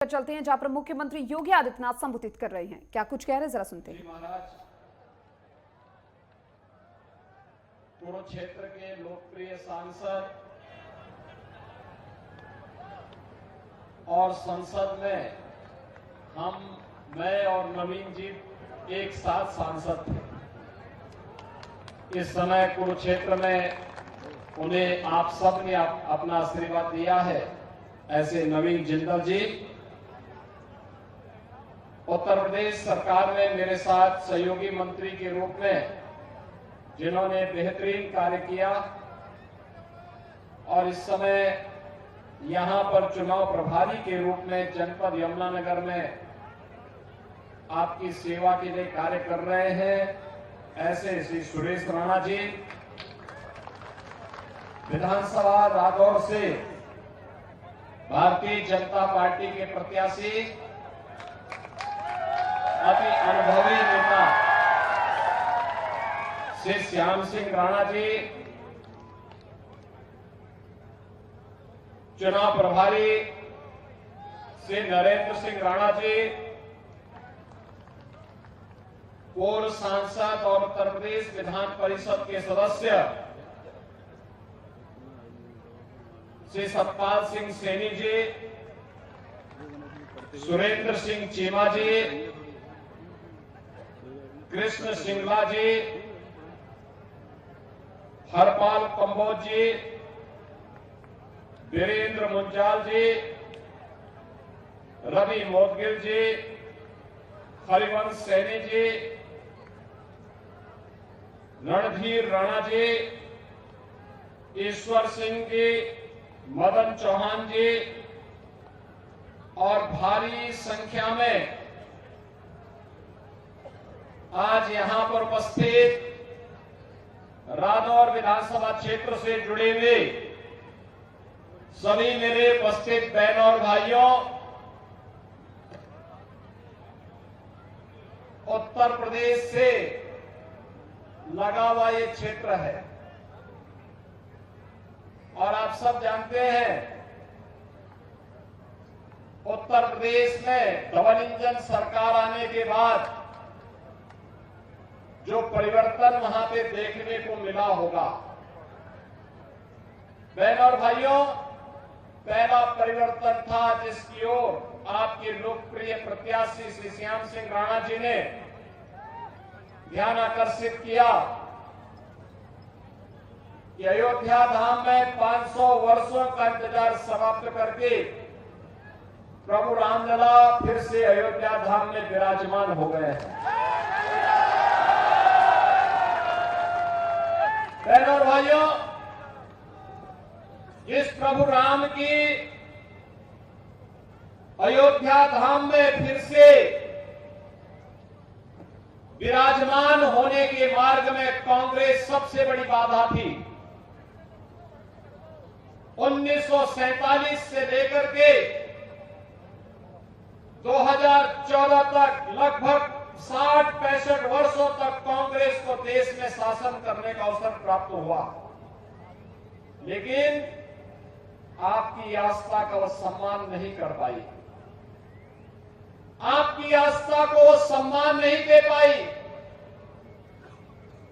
चलते हैं जहां पर मुख्यमंत्री योगी आदित्यनाथ संबोधित कर रहे हैं। क्या कुछ कह रहे हैं, जरा सुनते हैं। महाराज कुरुक्षेत्र के लोकप्रिय सांसद और संसद में मैं और नवीन जी एक साथ सांसद थे। इस समय कुरुक्षेत्र में उन्हें आप सब ने अपना आशीर्वाद दिया है। ऐसे नवीन जिंदल जी उत्तर प्रदेश सरकार में मेरे साथ सहयोगी मंत्री के रूप में जिन्होंने बेहतरीन कार्य किया और इस समय यहां पर चुनाव प्रभारी के रूप में जनपद यमुनानगर में आपकी सेवा के लिए कार्य कर रहे हैं। ऐसे श्री सुरेश राणा जी विधानसभा रादौर से भारतीय जनता पार्टी के प्रत्याशी अति अनुभवी नेता श्री श्याम सिंह राणा जी, चुनाव प्रभारी श्री नरेंद्र सिंह राणा जी, पूर्व सांसद और उत्तर प्रदेश विधान परिषद के सदस्य श्री सतपाल सिंह सैनी जी, सुरेंद्र सिंह चीमा जी, कृष्ण सिंगला जी, हरपाल कंबोज जी, वीरेंद्र मुंजाल जी, रवि मोदगिल जी, हरिवंश सैनी जी, रणधीर राणा जी, ईश्वर सिंह जी, मदन चौहान जी और भारी संख्या में आज यहां पर उपस्थित रादौर विधानसभा क्षेत्र से जुड़े हुए सभी मेरे उपस्थित बहनों और भाइयों, उत्तर प्रदेश से लगा हुआ ये क्षेत्र है और आप सब जानते हैं उत्तर प्रदेश में डबल इंजन सरकार आने के बाद जो परिवर्तन वहां पे देखने को मिला होगा। बहनों और भाइयों, पहला परिवर्तन था जिसकी ओर आपके लोकप्रिय प्रत्याशी श्री श्याम सिंह राणा जी ने ध्यान आकर्षित किया कि अयोध्या धाम में 500 वर्षों का इंतजार समाप्त करके प्रभु रामलला फिर से अयोध्या धाम में विराजमान हो गए हैं। बहनों और भाइयों, जिस प्रभु राम की अयोध्या धाम में फिर से विराजमान होने के मार्ग में कांग्रेस सबसे बड़ी बाधा थी। 1947 से लेकर के 2014 तक लगभग 60-65 वर्षों तक कांग्रेस को देश में शासन करने का अवसर प्राप्त हुआ, लेकिन आपकी आस्था का वो सम्मान नहीं कर पाई, आपकी आस्था को वो सम्मान नहीं दे पाई।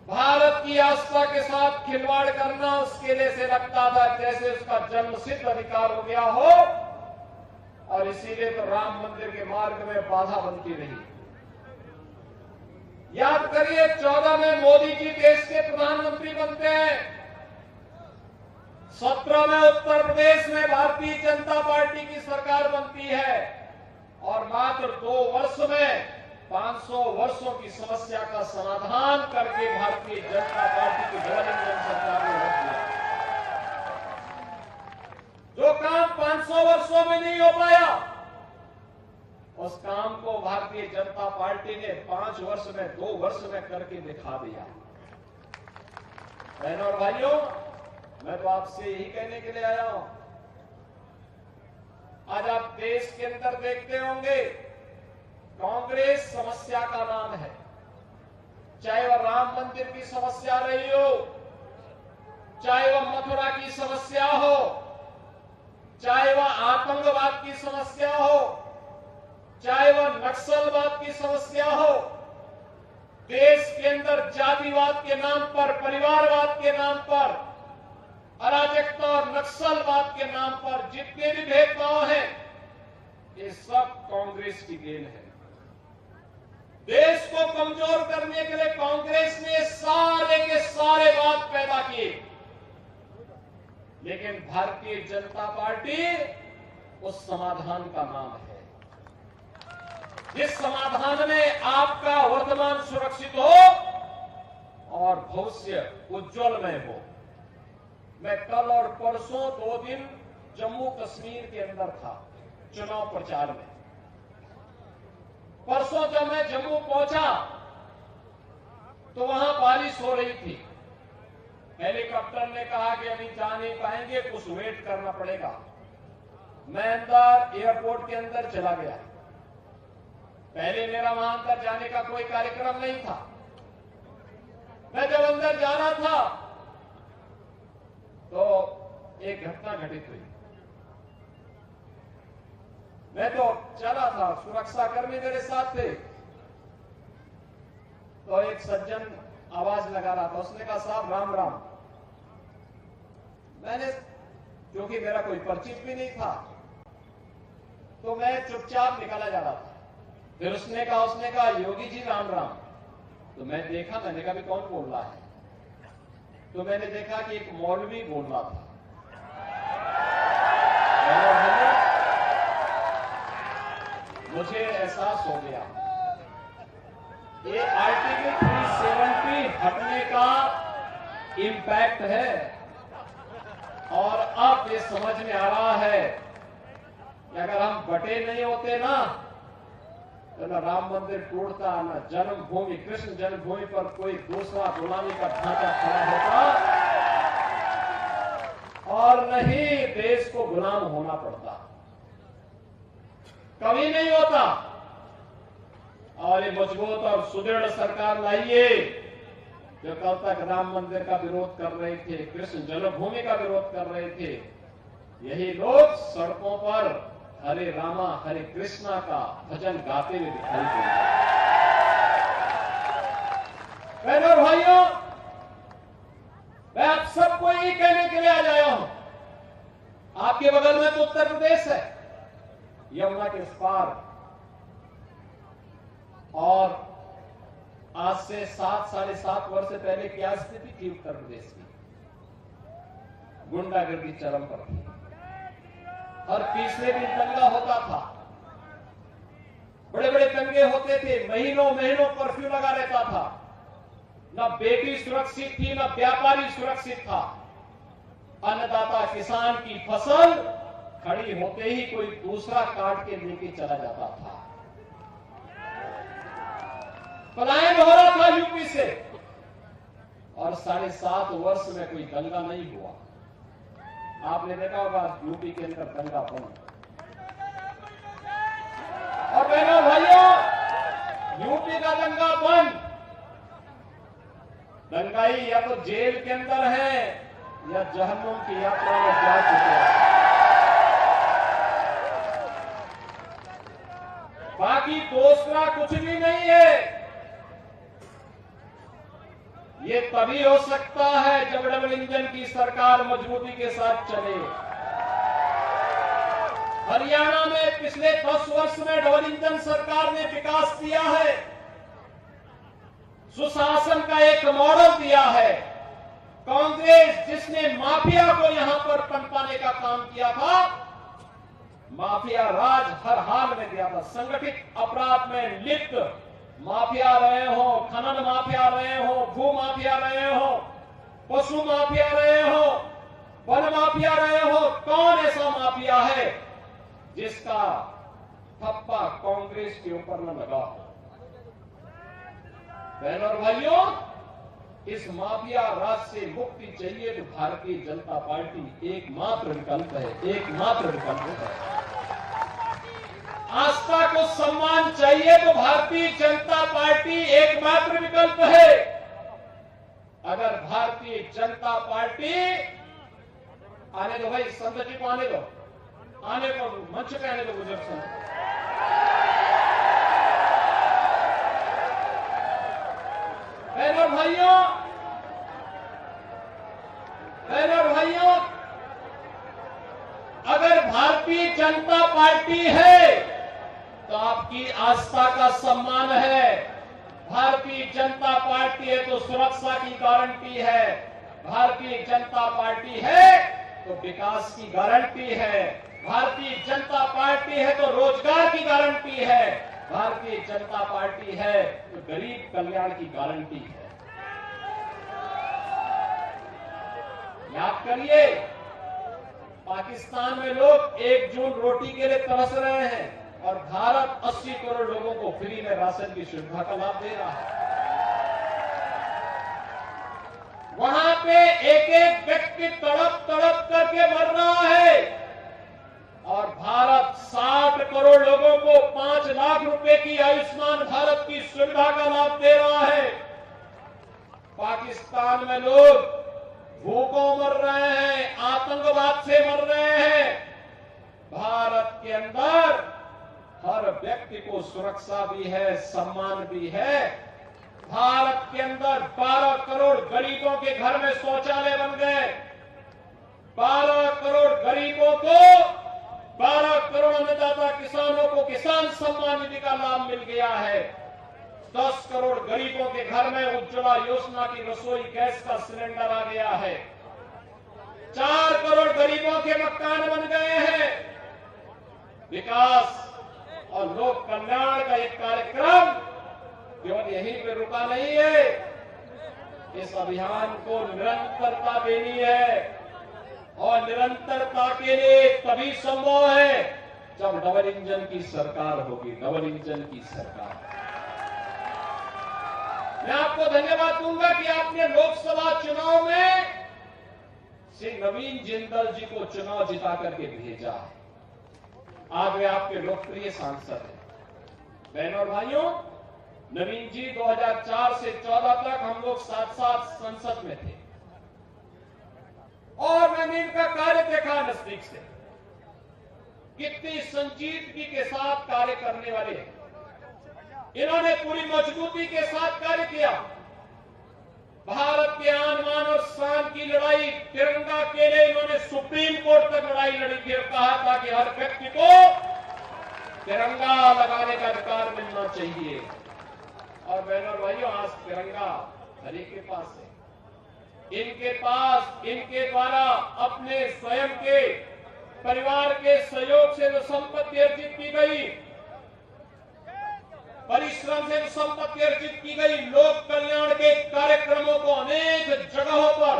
भारत की आस्था के साथ खिलवाड़ करना उसके लिए से लगता था जैसे उसका जन्मसिद्ध अधिकार हो गया हो और इसीलिए तो राम मंदिर के मार्ग में बाधा बनती रही। याद करिए 14 में मोदी जी देश के प्रधानमंत्री बनते हैं, 17 में उत्तर प्रदेश में भारतीय जनता पार्टी की सरकार बनती है और मात्र 2 वर्ष में 500 वर्षों की समस्या का समाधान करके भारतीय जनता पार्टी की डबल इंजन सरकार ने रख दिया। जो काम 500 वर्षों में नहीं हो पाया उस काम को भारतीय जनता पार्टी ने 5 वर्ष में 2 वर्ष में करके दिखा दिया। बहनों और भाइयों, मैं तो आपसे यही कहने के लिए आया हूं। आज आप देश के अंदर देखते होंगे कांग्रेस समस्या का नाम है, चाहे वह राम मंदिर की समस्या रही हो, चाहे वह मथुरा की समस्या हो, चाहे वह आतंकवाद की समस्या हो, नक्सलवाद की समस्या हो, देश के अंदर जातिवाद के नाम पर, परिवारवाद के नाम पर, अराजकता और नक्सलवाद के नाम पर जितने भी भेदभाव हैं, ये सब कांग्रेस की देन है। देश को कमजोर करने के लिए कांग्रेस ने सारे के सारे बात पैदा किए, लेकिन भारतीय जनता पार्टी उस समाधान का नाम है, जिस समाधान में आपका वर्तमान सुरक्षित हो और भविष्य उज्जवलमय हो। मैं कल और परसों 2 दिन जम्मू कश्मीर के अंदर था चुनाव प्रचार में। परसों जब मैं जम्मू पहुंचा तो वहां बारिश हो रही थी। हेलीकॉप्टर ने कहा कि अभी जा नहीं पाएंगे, कुछ वेट करना पड़ेगा। मैं अंदर एयरपोर्ट के अंदर चला गया। पहले मेरा वहां अंदर जाने का कोई कार्यक्रम नहीं था। मैं जब अंदर जा रहा था तो एक घटना घटित हुई। मैं तो चला था, सुरक्षाकर्मी मेरे साथ थे, तो एक सज्जन आवाज लगा रहा था। उसने कहा, साहब राम राम। मैंने, क्योंकि मेरा कोई परिचित भी नहीं था, तो मैं चुपचाप निकला जा रहा था। फिर उसने कहा योगी जी राम राम। तो मैं देखा, मैंने कहा भी कौन बोल रहा है? तो मैंने देखा कि एक मौलवी बोल रहा था। मुझे एहसास हो गया ये आर्टिकल 370 हटने का इम्पैक्ट है। और अब ये समझ में आ रहा है कि अगर हम बटे नहीं होते ना, तो न राम मंदिर टूटता, न जन्मभूमि, कृष्ण जन्मभूमि पर कोई दूसरा गुलामी का ढांचा खड़ा होता, और नहीं देश को गुलाम होना पड़ता, कभी नहीं होता। और ये मजबूत और सुदृढ़ सरकार लाइए जो कल तक राम मंदिर का विरोध कर रहे थे, कृष्ण जन्मभूमि का विरोध कर रहे थे, यही लोग सड़कों पर हरे रामा हरे कृष्णा का भजन गाते हुए दिखाई देंगे। बहनों और भाइयों, मैं आप सबको यही कहने के लिए आ जाया हूं, आपके बगल में तो उत्तर प्रदेश है, यमुना के उस पार, और आज से 7-7.5 वर्ष पहले क्या स्थिति थी उत्तर प्रदेश की? गुंडागर्दी चरम पर थी। हर तीसरे दिन दंगा होता था, बड़े बड़े दंगे होते थे, महीनों महीनों कर्फ्यू लगा रहता था। न बेटी सुरक्षित थी, न व्यापारी सुरक्षित था। अन्नदाता किसान की फसल खड़ी होते ही कोई दूसरा काट के लेके चला जाता था। पलायन हो रहा था यूपी से, और 7.5 वर्ष में कोई दंगा नहीं हुआ। आपने देखा होगा यूपी के अंदर दंगा बंद। और बहनों भाइयों, यूपी का दंगा बंद, दंगाई या तो जेल के अंदर है या जहन्नुम की यात्रा में जा चुके हैं। बाकी दूसरा कुछ भी नहीं है। ये तभी हो सकता है जब डबल इंजन की सरकार मजबूती के साथ चले। हरियाणा में पिछले 10 वर्ष में डबल इंजन सरकार ने विकास किया है, सुशासन का एक मॉडल दिया है। कांग्रेस जिसने माफिया को यहां पर पनपाने का काम किया था, माफिया राज हर हाल में दिया था। संगठित अपराध में लिप्त माफिया रहे हो, खनन माफिया रहे हो, भू माफिया रहे हो, पशु माफिया रहे हो, वन माफिया रहे हो, कौन ऐसा माफिया है जिसका थप्पा कांग्रेस के ऊपर न लगा हो? बहनों और भाइयों, इस माफिया राज से मुक्ति चाहिए तो भारतीय जनता पार्टी एकमात्र विकल्प है, एकमात्र विकल्प है। आस्था को सम्मान चाहिए तो भारतीय जनता पार्टी एकमात्र विकल्प है। अगर भारतीय जनता पार्टी, आने दो भाई, संत जी को आने दो, आने को मंच पे आने दो, बुजुर्ग संत। आपकी आस्था का सम्मान है। भारतीय जनता पार्टी है तो सुरक्षा की गारंटी है, भारतीय जनता पार्टी है तो विकास की गारंटी है, भारतीय जनता पार्टी है तो रोजगार की गारंटी है, भारतीय जनता पार्टी है तो गरीब कल्याण की गारंटी है। याद करिए, पाकिस्तान में लोग 1 जून रोटी के लिए तरस रहे हैं और भारत 80 करोड़ लोगों को फ्री में राशन की सुविधा का लाभ दे रहा है। वहां पे एक एक व्यक्ति तड़प तड़प करके मर रहा है और भारत 60 करोड़ लोगों को 5 लाख रुपए की आयुष्मान भारत की सुविधा का लाभ दे रहा है। पाकिस्तान में लोग भूखों मर रहे हैं, आतंकवाद से मर रहे हैं। भारत के अंदर हर व्यक्ति को सुरक्षा भी है, सम्मान भी है। भारत के अंदर 12 करोड़ गरीबों के घर में शौचालय बन गए। 12 करोड़ गरीबों को, 12 करोड़ अन्नदाता किसानों को किसान सम्मान निधि का लाभ मिल गया है। 10 करोड़ गरीबों के घर में उज्ज्वला योजना की रसोई गैस का सिलेंडर आ गया है। 4 करोड़ गरीबों के मकान बन गए हैं। विकास और लोक कल्याण का एक कार्यक्रम केवल यहीं पे रुका नहीं है, इस अभियान को निरंतरता देनी है और निरंतरता के लिए तभी संभव है जब डबल इंजन की सरकार होगी, डबल इंजन की सरकार। मैं आपको धन्यवाद दूंगा कि आपने लोकसभा चुनाव में श्री नवीन जिंदल जी को चुनाव जिता करके भेजा है। आज वे आपके लोकप्रिय सांसद हैं। बहनों और भाइयों, नवीन जी 2004 से 14 तक हम लोग साथ साथ संसद में थे और मैंने इनका कार्य देखा नजदीक से, कितनी संजीदगी के साथ कार्य करने वाले हैं। इन्होंने पूरी मजबूती के साथ कार्य किया। भारत के आन मान और शान की लड़ाई, तिरंगा के लिए इन्होंने सुप्रीम कोर्ट तक लड़ाई लड़ी थी और कहा था कि हर व्यक्ति को तिरंगा लगाने का अधिकार मिलना चाहिए। और बहनों और भाइयों, आज तिरंगा हर एक के पास है। इनके पास, इनके द्वारा अपने स्वयं के परिवार के सहयोग से जो संपत्ति अर्जित की गई, परिश्रम से संपत्ति अर्जित की गई, लोक कल्याण के कार्यक्रमों को अनेक जगहों पर,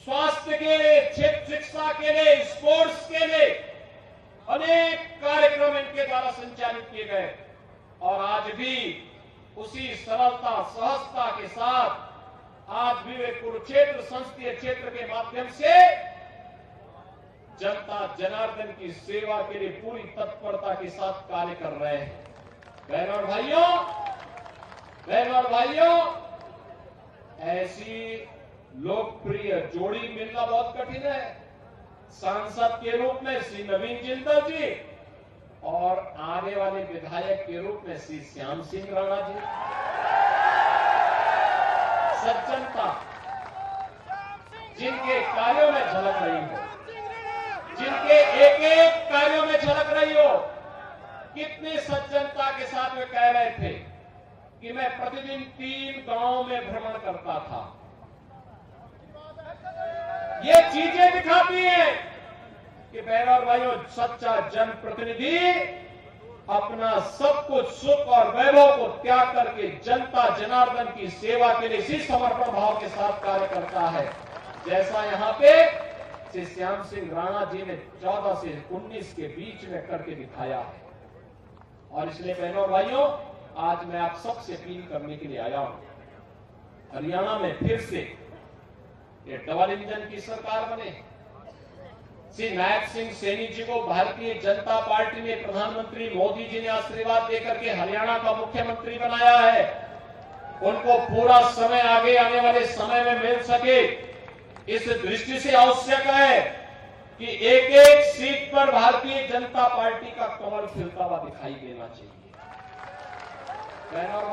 स्वास्थ्य के लिए, क्षेत्र शिक्षा के लिए, स्पोर्ट्स के लिए अनेक कार्यक्रम इनके द्वारा संचालित किए गए और आज भी उसी सरलता, सहजता के साथ आज भी वे कुरुक्षेत्र संसदीय क्षेत्र के माध्यम से जनता जनार्दन की सेवा के लिए पूरी तत्परता के साथ कार्य कर रहे हैं। बहनों और भाइयों, ऐसी लोकप्रिय जोड़ी मिलना बहुत कठिन है। सांसद के रूप में श्री नवीन जिंदल जी और आने वाले विधायक के रूप में श्री श्याम सिंह राणा जी। सज्जनता जिनके कार्यों में झलक रही हो, जिनके एक एक कार्यों में झलक रही हो, कितनी सज्जनता के साथ वे कह रहे थे कि मैं प्रतिदिन 3 गांवों में भ्रमण करता था। ये चीजें दिखाती हैं कि बहनों और भाइयों, सच्चा जनप्रतिनिधि अपना सब कुछ सुख और वैभव को त्याग करके जनता जनार्दन की सेवा के लिए इसी समर्पण भाव के साथ कार्य करता है। जैसा यहाँ पे श्री श्याम सिंह राणा जी ने 14 से 19 के बीच में करके दिखाया है। और इसलिए बहनों और भाइयों, आज मैं आप सबसे अपील करने के लिए आया हूं, हरियाणा में फिर से ये डबल इंजन की सरकार बने। श्री नायब सिंह सैनी जी को भारतीय जनता पार्टी ने, प्रधानमंत्री मोदी जी ने आशीर्वाद देकर के हरियाणा का मुख्यमंत्री बनाया है। उनको पूरा समय आगे आने वाले समय में मिल सके, इस दृष्टि से आवश्यक है कि एक एक सीट पर भारतीय जनता पार्टी का कमल खिलता हुआ दिखाई देना चाहिए। बहनों और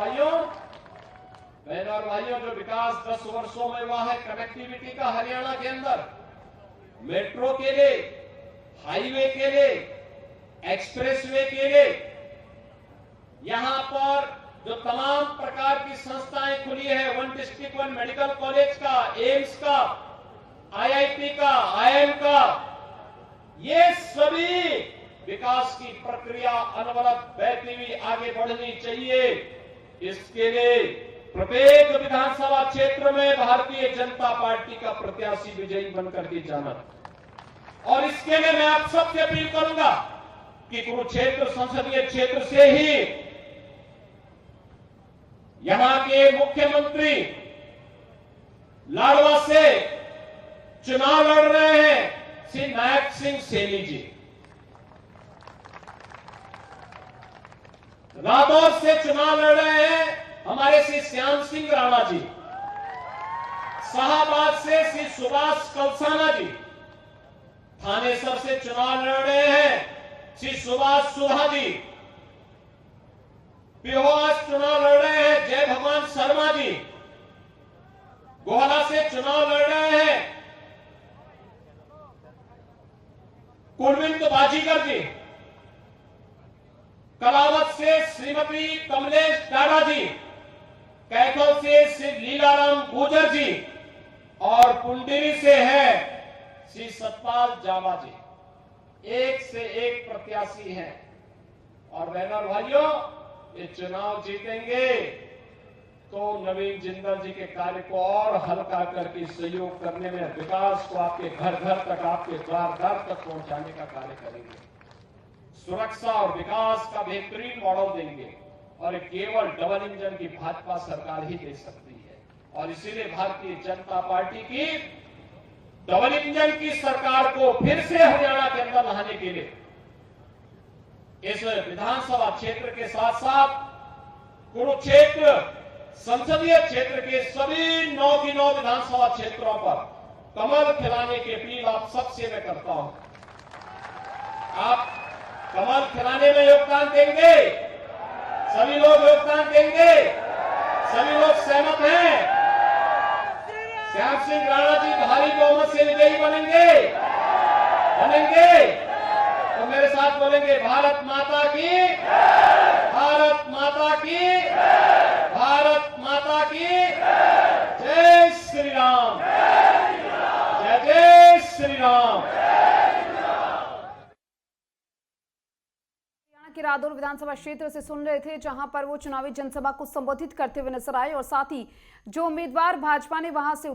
भाइयों, जो विकास 10 वर्षों में हुआ है कनेक्टिविटी का हरियाणा के अंदर, मेट्रो के लिए, हाईवे के लिए, एक्सप्रेसवे के लिए यहां पर जो तमाम प्रकार की संस्थाएं खुली है, 1 डिस्ट्रिक्ट 1 मेडिकल कॉलेज का, एम्स का, आईआईटी का, आईआईएम का, ये सभी विकास की प्रक्रिया अनवरत बहती हुई आगे बढ़नी चाहिए। इसके लिए प्रत्येक विधानसभा क्षेत्र में भारतीय जनता पार्टी का प्रत्याशी विजयी बनकर के जाना, और इसके लिए मैं आप सबसे अपील करूंगा कि कुरुक्षेत्र संसदीय क्षेत्र से ही यहां के मुख्यमंत्री लाडवा से चुनाव लड़ रहे हैं श्री नायक सिंह सैनी जी, रादौर से चुनाव लड़ रहे हैं हमारे श्री श्याम सिंह राणा जी, शाहबाद से श्री सुभाष कलसाना जी, थानेसर से चुनाव लड़ रहे हैं श्री सुभाष सुहा जी, पिहोवा चुनाव लड़ रहे हैं जय भगवान शर्मा जी, गोहला से चुनाव लड़ रहे हैं कुलविंद बाजीगर जी, कलावत से श्रीमती कमलेश डाडा जी, कैथल से श्री लीलाराम गुर्जर जी, और पुंडरी से है श्री सतपाल जावा जी। एक से एक प्रत्याशी हैं, और बहनों और भाइयों, ये चुनाव जीतेंगे तो नवीन जिंदल जी के कार्य को और हल्का करके सहयोग करने में, विकास को आपके घर घर तक, आपके द्वार द्वार तक पहुंचाने का कार्य करेंगे, सुरक्षा और विकास का बेहतरीन मॉडल देंगे, और केवल डबल इंजन की भाजपा सरकार ही दे सकती है। और इसीलिए भारतीय जनता पार्टी की डबल इंजन की सरकार को फिर से हरियाणा के अंदर लाने के लिए इस विधानसभा क्षेत्र के साथ साथ कुरुक्षेत्र संसदीय क्षेत्र के सभी 9 की 9 विधानसभा क्षेत्रों पर कमल खिलाने की अपील आप सबसे मैं करता हूं। आप कमल खिलाने में योगदान देंगे, सभी लोग योगदान देंगे, सभी लोग सहमत हैं। श्याम सिंह राणा जी भारी बहुमत से विजयी बनेंगे, तो मेरे साथ बोलेंगे भारत माता की, भारत माता की, भारत माता की, जय श्री राम, जय जय श्री राम। की रादौर विधानसभा क्षेत्र से सुन रहे थे, जहां पर वो चुनावी जनसभा को संबोधित करते हुए नजर आए, और साथ ही जो उम्मीदवार भाजपा ने वहां से